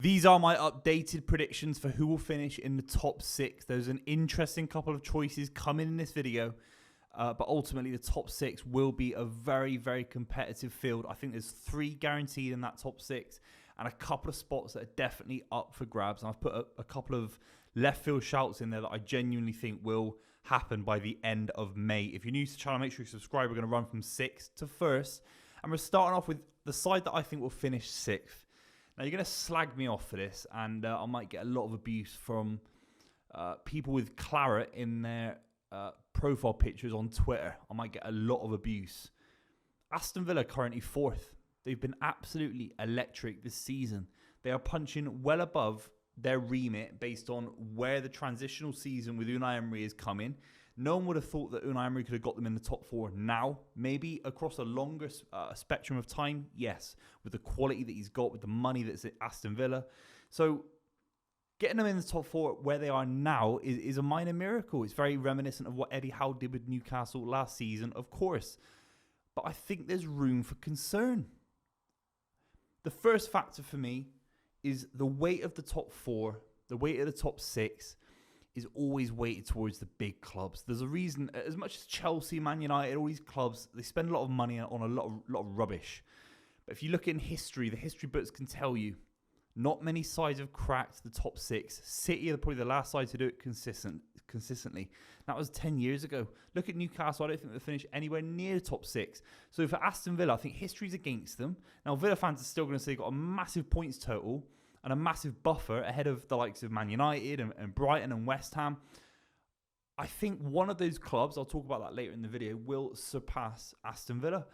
These are my updated predictions for who will finish in the top 6. There's an interesting couple of choices coming in this video. But ultimately, the top 6 will be a very, very competitive field. I think there's 3 guaranteed in that top 6 and a couple of spots that are definitely up for grabs. And I've put a couple of left field shouts in there that I genuinely think will happen by the end of May. If you're new to the channel, make sure you subscribe. We're going to run from 6th to 1st. And we're starting off with the side that I think will finish 6th. Now, you're going to slag me off for this, and I might get a lot of abuse from people with claret in their profile pictures on Twitter. I might get a lot of abuse. Aston Villa currently 4th. They've been absolutely electric this season. They are punching well above their remit based on where the transitional season with Unai Emery is coming. No one would have thought that Unai Emery could have got them in the top 4 now. Maybe across a longer spectrum of time, yes. With the quality that he's got, with the money that's at Aston Villa. So getting them in the top 4 where they are now is a minor miracle. It's very reminiscent of what Eddie Howe did with Newcastle last season, of course. But I think there's room for concern. The first factor for me is the weight of the top 4, the weight of the top 6 is always weighted towards the big clubs. There's a reason, as much as Chelsea, Man United, all these clubs, they spend a lot of money on a lot of rubbish. But if you look in history, the history books can tell you not many sides have cracked the top 6. City are probably the last side to do it consistently. That was 10 years ago. Look at Newcastle. I don't think they'll finish anywhere near the top 6. So for Aston Villa, I think history's against them. Now, Villa fans are still going to say they've got a massive points total and a massive buffer ahead of the likes of Man United and Brighton and West Ham. I think one of those clubs, I'll talk about that later in the video, will surpass Aston Villa.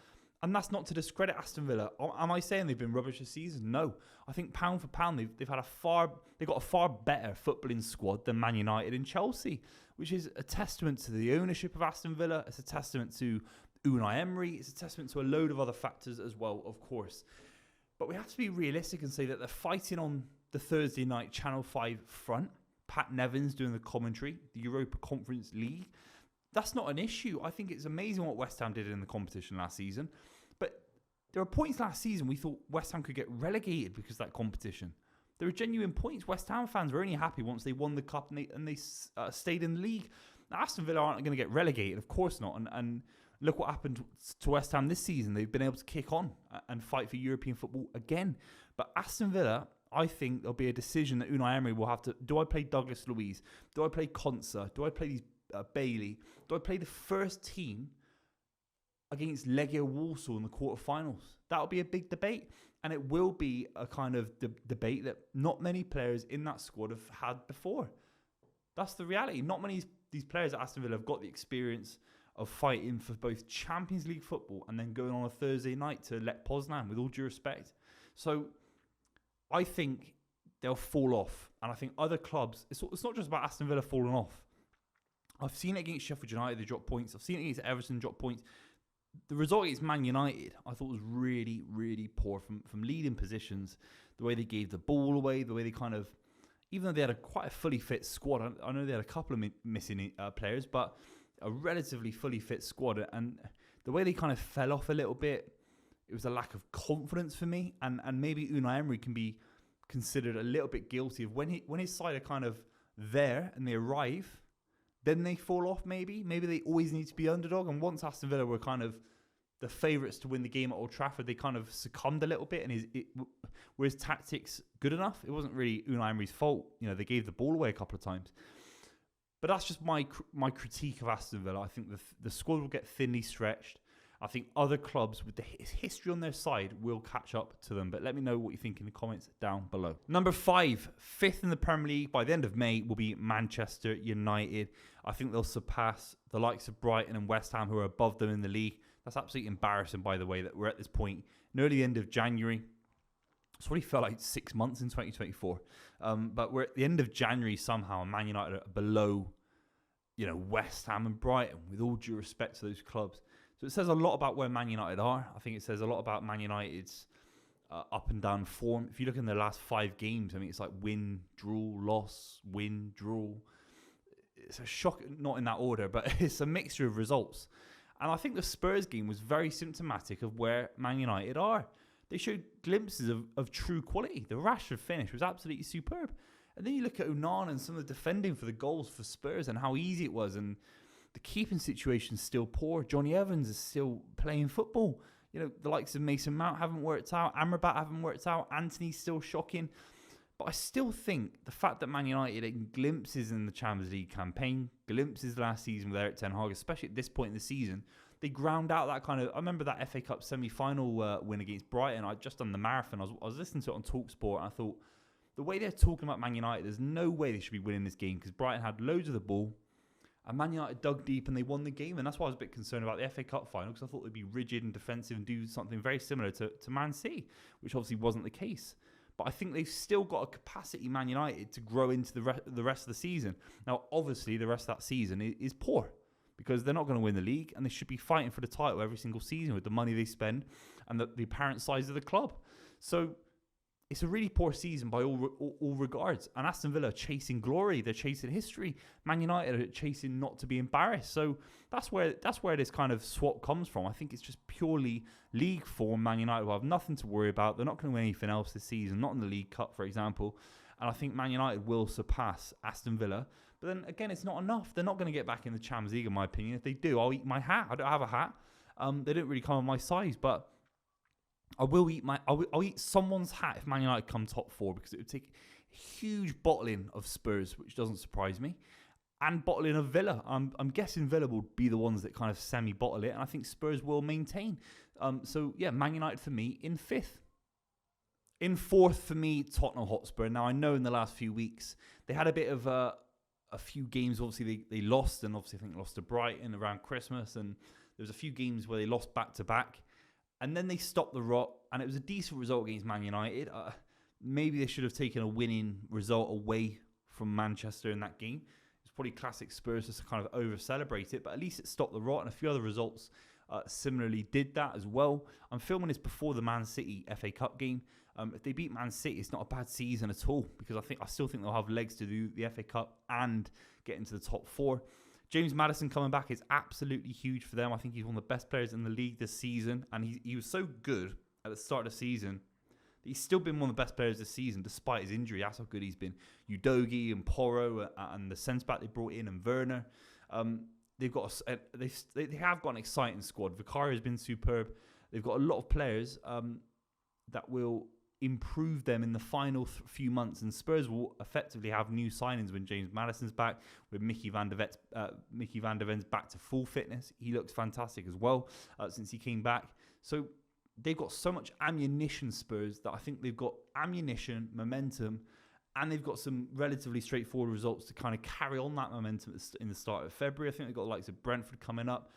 And that's not to discredit Aston Villa. Am I saying they've been rubbish this season? No. I think pound for pound, they've got a far better footballing squad than Man United and Chelsea, which is a testament to the ownership of Aston Villa. It's a testament to Unai Emery. It's a testament to a load of other factors as well, of course. But we have to be realistic and say that they're fighting on the Thursday night Channel 5 front. Pat Nevins doing the commentary, the Europa Conference League. That's not an issue. I think it's amazing what West Ham did in the competition last season. But there were points last season we thought West Ham could get relegated because of that competition. There were genuine points. West Ham fans were only happy once they won the cup and they stayed in the league. Now, Aston Villa aren't going to get relegated, of course not. And look what happened to West Ham this season. They've been able to kick on and fight for European football again. But Aston Villa, I think there'll be a decision that Unai Emery will have to, do I play Douglas Luiz? Do I play Konsa? Do I play these Bailey? Do I play the first team against Legia Warsaw in the quarterfinals? That'll be a big debate. And it will be a kind of debate that not many players in that squad have had before. That's the reality. Not many of these players at Aston Villa have got the experience of fighting for both Champions League football and then going on a Thursday night to Lech Poznan, with all due respect. So I think they'll fall off. And I think other clubs, it's not just about Aston Villa falling off. I've seen it against Sheffield United, they drop points. I've seen it against Everton, drop points. The result against Man United, I thought was really, really poor from leading positions. The way they gave the ball away, the way they kind of, even though they had quite a fully fit squad, I know they had a couple of missing players, but a relatively fully fit squad. And the way they kind of fell off a little bit, it was a lack of confidence for me. And maybe Unai Emery can be considered a little bit guilty of when his side are kind of there and they arrive, then they fall off maybe. Maybe they always need to be underdog. And once Aston Villa were kind of the favourites to win the game at Old Trafford, they kind of succumbed a little bit. And were his tactics good enough? It wasn't really Unai Emery's fault. You know, they gave the ball away a couple of times. But that's just my critique of Aston Villa. I think the squad will get thinly stretched. I think other clubs with the history on their side will catch up to them. But let me know what you think in the comments down below. Number 5, 5th in the Premier League by the end of May will be Manchester United. I think they'll surpass the likes of Brighton and West Ham, who are above them in the league. That's absolutely embarrassing, by the way, that we're at this point nearly the end of January. It's already felt like 6 months in 2024. But we're at the end of January somehow, and Man United are below, West Ham and Brighton, with all due respect to those clubs. So it says a lot about where Man United are. I think it says a lot about Man United's up and down form. If you look in their last 5 games, I mean, it's like win, draw, loss, win, draw. It's a shock, not in that order, but it's a mixture of results. And I think the Spurs game was very symptomatic of where Man United are. they showed glimpses of true quality. The Rashford finish was absolutely superb. And then you look at Onana and some of the defending for the goals for Spurs and how easy it was. And the keeping situation's still poor. Johnny Evans is still playing football. You know, the likes of Mason Mount haven't worked out. Amrabat haven't worked out. Anthony's still shocking. But I still think the fact that Man United in glimpses in the Champions League campaign, glimpses last season with Erik ten Hag, especially at this point in the season, they ground out that kind of... I remember that FA Cup semi-final win against Brighton. I'd just done the marathon. I was listening to it on TalkSport, and I thought, the way they're talking about Man United, there's no way they should be winning this game because Brighton had loads of the ball, and Man United dug deep and they won the game. And that's why I was a bit concerned about the FA Cup final, because I thought they'd be rigid and defensive and do something very similar to Man City, which obviously wasn't the case. But I think they've still got a capacity, Man United, to grow into the rest of the season. Now, obviously, the rest of that season is poor because they're not going to win the league, and they should be fighting for the title every single season with the money they spend and the apparent size of the club. So it's a really poor season by all regards. And Aston Villa are chasing glory. They're chasing history. Man United are chasing not to be embarrassed. So that's where this kind of swap comes from. I think it's just purely league form. Man United will have nothing to worry about. They're not going to win anything else this season, not in the League Cup, for example. And I think Man United will surpass Aston Villa. But then again, it's not enough. They're not going to get back in the Champions League, in my opinion. If they do, I'll eat my hat. I don't have a hat. They don't really come on my size, but I'll eat someone's hat if Man United come top four, because it would take a huge bottling of Spurs, which doesn't surprise me, and bottling of Villa. I'm guessing Villa will be the ones that kind of semi-bottle it, and I think Spurs will maintain. So yeah, Man United for me in fifth. In fourth for me, Tottenham Hotspur. Now I know in the last few weeks they had a bit of a few games. Obviously they lost, and obviously I think they lost to Brighton around Christmas, and there was a few games where they lost back to back. And then they stopped the rot, and it was a decent result against Man United. Maybe they should have taken a winning result away from Manchester in that game. It's probably classic Spurs just to kind of over-celebrate it, but at least it stopped the rot, and a few other results similarly did that as well. I'm filming this before the Man City FA Cup game. If they beat Man City, it's not a bad season at all, because I still think they'll have legs to do the FA Cup and get into the top four. James Maddison coming back is absolutely huge for them. I think he's one of the best players in the league this season, and he was so good at the start of the season that he's still been one of the best players this season despite his injury. That's how good he's been. Udogie and Porro and the centre back they brought in, and Werner. They have got an exciting squad. Vicario has been superb. They've got a lot of players that will improve them in the final few months, and Spurs will effectively have new signings when James Maddison's back, with Mickey van der Ven's back to full fitness. He looks fantastic as well since he came back. So they've got so much ammunition, Spurs, that I think they've got ammunition, momentum, and they've got some relatively straightforward results to kind of carry on that momentum in the start of February. I think they've got the likes of Brentford coming up,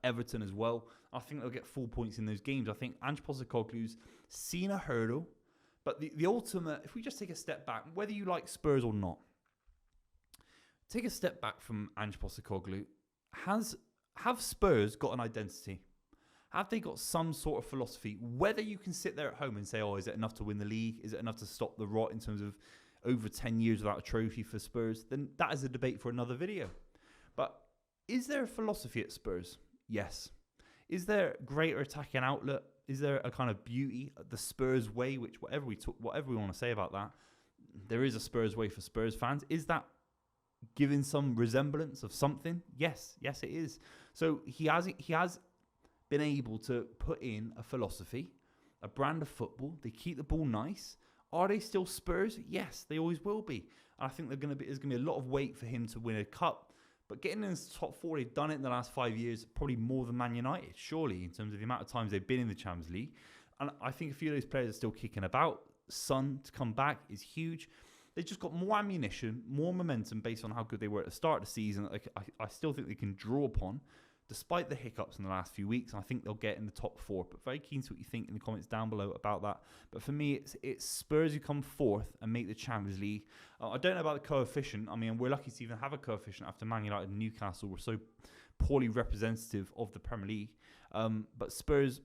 Everton as well. I think they'll get 4 points in those games. I think Ange Postecoglou's seen a hurdle. But the ultimate, if we just take a step back, whether you like Spurs or not, take a step back from Ange Postecoglou. Have Spurs got an identity? Have they got some sort of philosophy? Whether you can sit there at home and say, oh, is it enough to win the league? Is it enough to stop the rot in terms of over 10 years without a trophy for Spurs? Then that is a debate for another video. But is there a philosophy at Spurs? Yes. Is there greater attacking outlet? Is there a kind of beauty, the Spurs way, which whatever we want to say about that, there is a Spurs way for Spurs fans. Is that giving some resemblance of something? Yes, it is. So he has been able to put in a philosophy, a brand of football. They keep the ball nice. Are they still Spurs? Yes, they always will be. And I think there's going to be a lot of weight for him to win a cup. But getting in the top four, they've done it in the last 5 years, probably more than Man United, surely, in terms of the amount of times they've been in the Champions League. And I think a few of those players are still kicking about. Son to come back is huge. They've just got more ammunition, more momentum based on how good they were at the start of the season. I still think they can draw upon, despite the hiccups in the last few weeks. I think they'll get in the top four. But very keen to what you think in the comments down below about that. But for me, it's Spurs who come fourth and make the Champions League. I don't know about the coefficient. I mean, we're lucky to even have a coefficient after Man United and Newcastle were so poorly representative of the Premier League. But Spurs,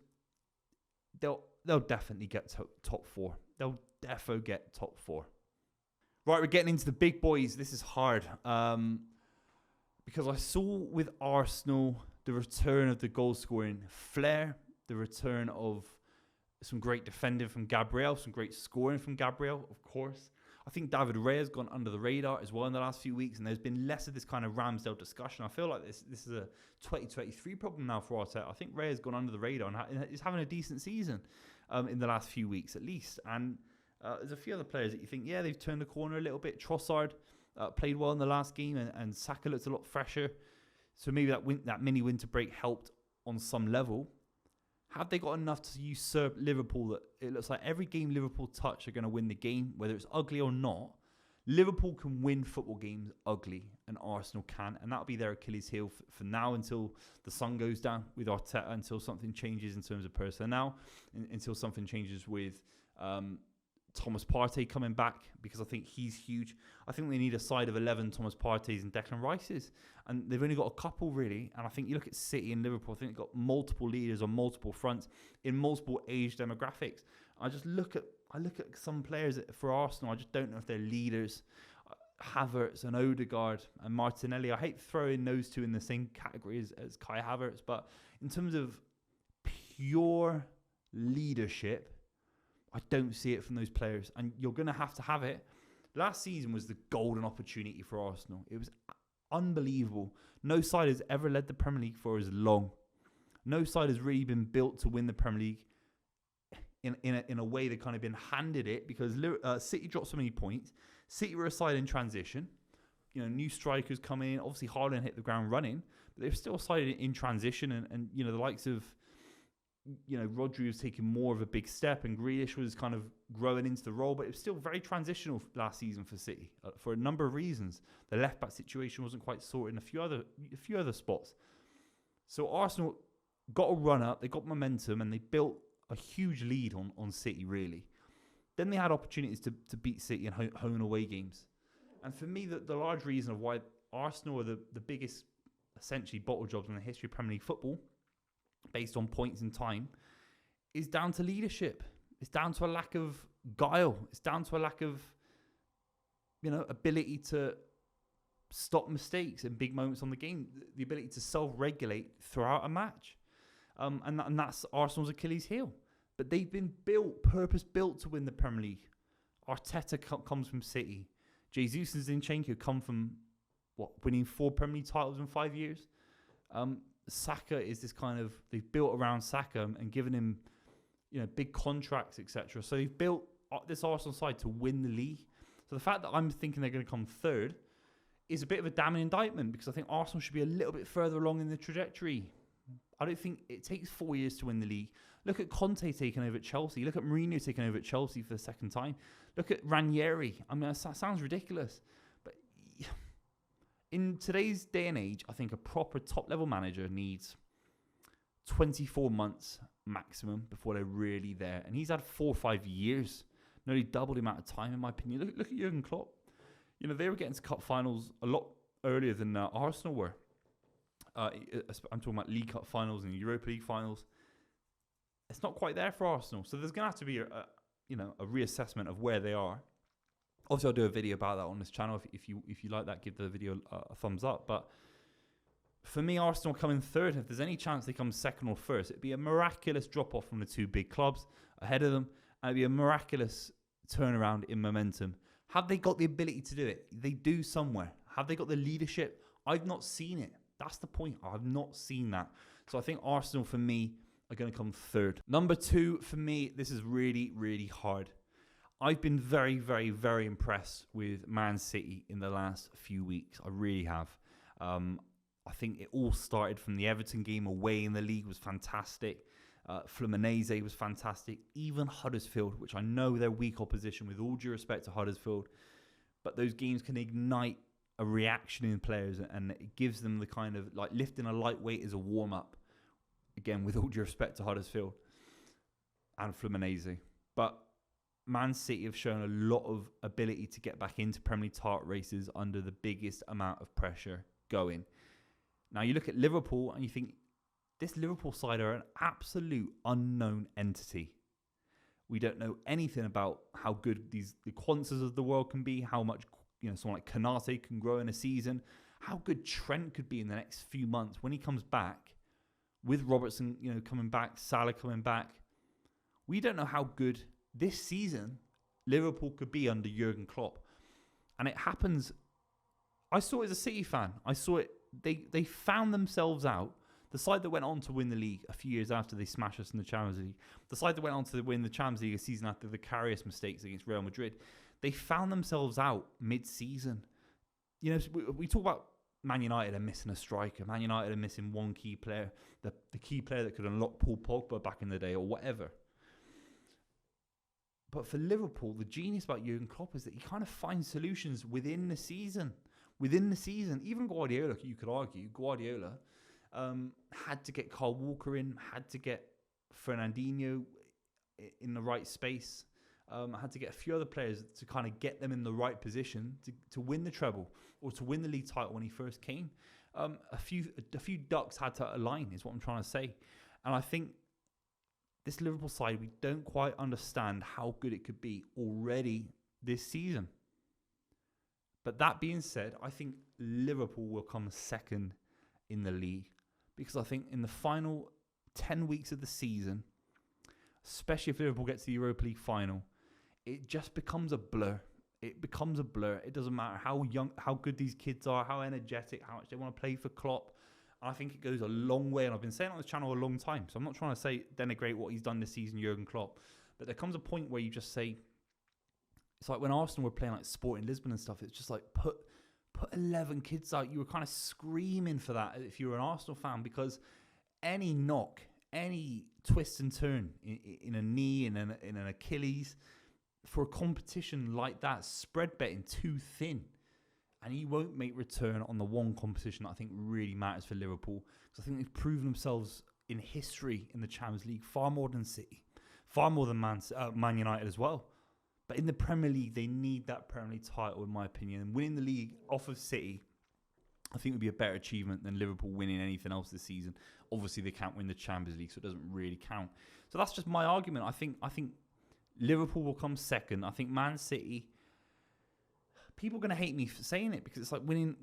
they'll definitely get top four. They'll defo get top four. Right, we're getting into the big boys. This is hard. Because I saw with Arsenal the return of the goal-scoring flair, the return of some great defending from Gabriel, some great scoring from Gabriel, of course. I think David Raya has gone under the radar as well in the last few weeks, and there's been less of this kind of Ramsdale discussion. I feel like this is a 2023 problem now for Arteta. I think Raya has gone under the radar and is having a decent season in the last few weeks at least. And there's a few other players that you think, yeah, they've turned the corner a little bit. Trossard played well in the last game, and Saka looks a lot fresher. So maybe that mini winter break helped on some level. Have they got enough to usurp Liverpool that it looks like every game Liverpool touch are going to win the game, whether it's ugly or not? Liverpool can win football games ugly, and Arsenal can, and that'll be their Achilles heel for now until the sun goes down with Arteta, until something changes in terms of personnel, until something changes with Thomas Partey coming back, because I think he's huge. I think they need a side of 11 Thomas Parteys and Declan Rices, and they've only got a couple really. And I think you look at City and Liverpool, I think they've got multiple leaders on multiple fronts in multiple age demographics. I look at some players for Arsenal. I just don't know if they're leaders. Havertz and Odegaard and Martinelli. I hate throwing those two in the same category as Kai Havertz, but in terms of pure leadership, I don't see it from those players, and you're going to have it. Last season was the golden opportunity for Arsenal. It was unbelievable. No side has ever led the Premier League for as long. No side has really been built to win the Premier League in a way they kind of been handed it, because City dropped so many points. City were a side in transition. New strikers coming in. Obviously, Haaland hit the ground running, but they're still a side in transition, and the likes of Rodri was taking more of a big step, and Grealish was kind of growing into the role, but it was still very transitional last season for City for a number of reasons. The left back situation wasn't quite sorted in a few other spots. So Arsenal got a run up, they got momentum, and they built a huge lead on City really. Then they had opportunities to beat City in home and away games. And for me, the large reason of why Arsenal are the biggest essentially bottle jobs in the history of Premier League football, based on points in time, is down to leadership. It's down to a lack of guile. It's down to a lack of, ability to stop mistakes and big moments on the game. The ability to self-regulate throughout a match. And that's Arsenal's Achilles heel. But they've been purpose-built to win the Premier League. Arteta comes from City. Jesus and Zinchenko come from, winning 4 Premier League titles in 5 years? Saka is this kind of, they've built around Saka and given him, big contracts, etc. So they've built this Arsenal side to win the league. So the fact that I'm thinking they're going to come third is a bit of a damning indictment, because I think Arsenal should be a little bit further along in the trajectory. I don't think it takes 4 years to win the league. Look at Conte taking over at Chelsea. Look at Mourinho taking over at Chelsea for the second time. Look at Ranieri. I mean, that sounds ridiculous, but in today's day and age, I think a proper top-level manager needs 24 months maximum before they're really there. And he's had 4 or 5 years, nearly double the amount of time, in my opinion. Look at Jurgen Klopp. They were getting to cup finals a lot earlier than Arsenal were. I'm talking about League Cup finals and Europa League finals. It's not quite there for Arsenal. So there's going to have to be a reassessment of where they are. Obviously, I'll do a video about that on this channel. If you like that, give the video a thumbs up. But for me, Arsenal coming third. If there's any chance they come second or first, it'd be a miraculous drop-off from the 2 big clubs ahead of them. And it'd be a miraculous turnaround in momentum. Have they got the ability to do it? They do somewhere. Have they got the leadership? I've not seen it. That's the point. I've not seen that. So I think Arsenal, for me, are going to come third. Number 2, for me, this is really, really hard. I've been very, very, very impressed with Man City in the last few weeks. I really have. I think it all started from the Everton game away in the league was fantastic. Fluminense was fantastic. Even Huddersfield, which I know they're weak opposition, with all due respect to Huddersfield, but those games can ignite a reaction in players, and it gives them the kind of, like, lifting a lightweight as a warm-up. Again, with all due respect to Huddersfield and Fluminense. But Man City have shown a lot of ability to get back into Premier League title races under the biggest amount of pressure going. Now, you look at Liverpool and you think, this Liverpool side are an absolute unknown entity. We don't know anything about how good the Quanzas of the world can be, how much someone like Kanate can grow in a season, how good Trent could be in the next few months when he comes back, with Robertson coming back, Salah coming back. We don't know how good this season Liverpool could be under Jurgen Klopp. And it happens. I saw it as a City fan. I saw it. They found themselves out. The side that went on to win the league a few years after they smashed us in the Champions League, the side that went on to win the Champions League a season after the Karius mistakes against Real Madrid, they found themselves out mid-season. You know, we talk about Man United are missing a striker. Man United are missing one key player, the key player that could unlock Paul Pogba back in the day or whatever. But for Liverpool, the genius about Jurgen Klopp is that he kind of finds solutions within the season. Within the season, even Guardiola, you could argue, had to get Kyle Walker in, had to get Fernandinho in the right space, had to get a few other players to kind of get them in the right position to win the treble or to win the league title when he first came. A few ducks had to align, is what I'm trying to say. And I think this Liverpool side, we don't quite understand how good it could be already this season. But that being said, I think Liverpool will come second in the league because I think in the final 10 weeks of the season, especially if Liverpool gets to the Europa League final, it just becomes a blur. It becomes a blur. It doesn't matter how young, how good these kids are, how energetic, how much they want to play for Klopp. And I think it goes a long way. And I've been saying on this channel a long time, so I'm not trying to denigrate what he's done this season, Jurgen Klopp. But there comes a point where you just say, it's like when Arsenal were playing like Sporting Lisbon and stuff, it's just like put 11 kids out. You were kind of screaming for that if you were an Arsenal fan, because any knock, any twist and turn in a knee, in an Achilles, for a competition like that, spread betting too thin. And he won't make return on the one competition that I think really matters for Liverpool. Because I think they've proven themselves in history in the Champions League far more than City, far more than Man United as well. But in the Premier League, they need that Premier League title, in my opinion. And winning the league off of City, I think would be a better achievement than Liverpool winning anything else this season. Obviously, they can't win the Champions League, so it doesn't really count. So that's just my argument. I think Liverpool will come second. I think Man City, people are going to hate me for saying it because it's like winning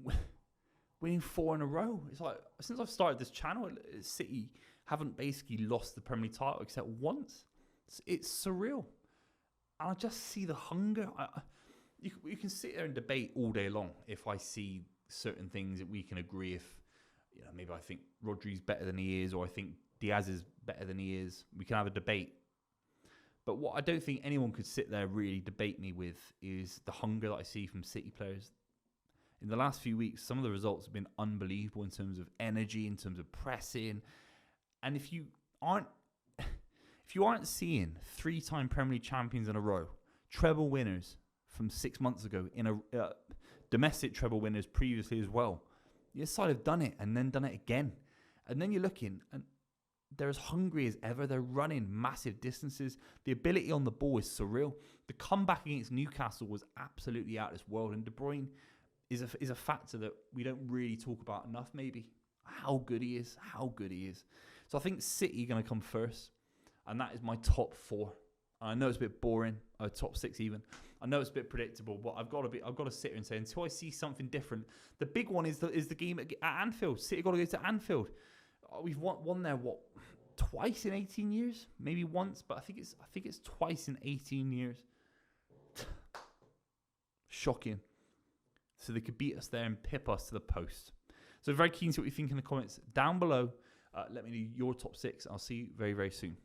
4 in a row. It's like, since I've started this channel, City haven't basically lost the Premier League title except once. It's surreal. And I just see the hunger. You can sit there and debate all day long if I see certain things that we can agree if, you know, maybe I think Rodri's better than he is, or I think Diaz is better than he is. We can have a debate. But what I don't think anyone could sit there really debate me with is the hunger that I see from City players. In the last few weeks, some of the results have been unbelievable in terms of energy, in terms of pressing. And if you aren't seeing 3-time Premier League champions in a row, treble winners from 6 months ago, in a domestic treble winners previously as well, your side have done it and then done it again. And then you're looking, and they're as hungry as ever. They're running massive distances. The ability on the ball is surreal. The comeback against Newcastle was absolutely out of this world. And De Bruyne is a factor that we don't really talk about enough, maybe. How good he is. So I think City are going to come first. And that is my top 4. I know it's a bit boring, top 6 even. I know it's a bit predictable, but I've got to sit here and say, until I see something different. The big one is the game at Anfield. City got to go to Anfield. We've won there twice in 18 years, maybe once, but I think it's twice in 18 years. Shocking. So they could beat us there and pip us to the post. So very keen to see what you think in the comments down below. Let me know your top 6. I'll see you very, very soon.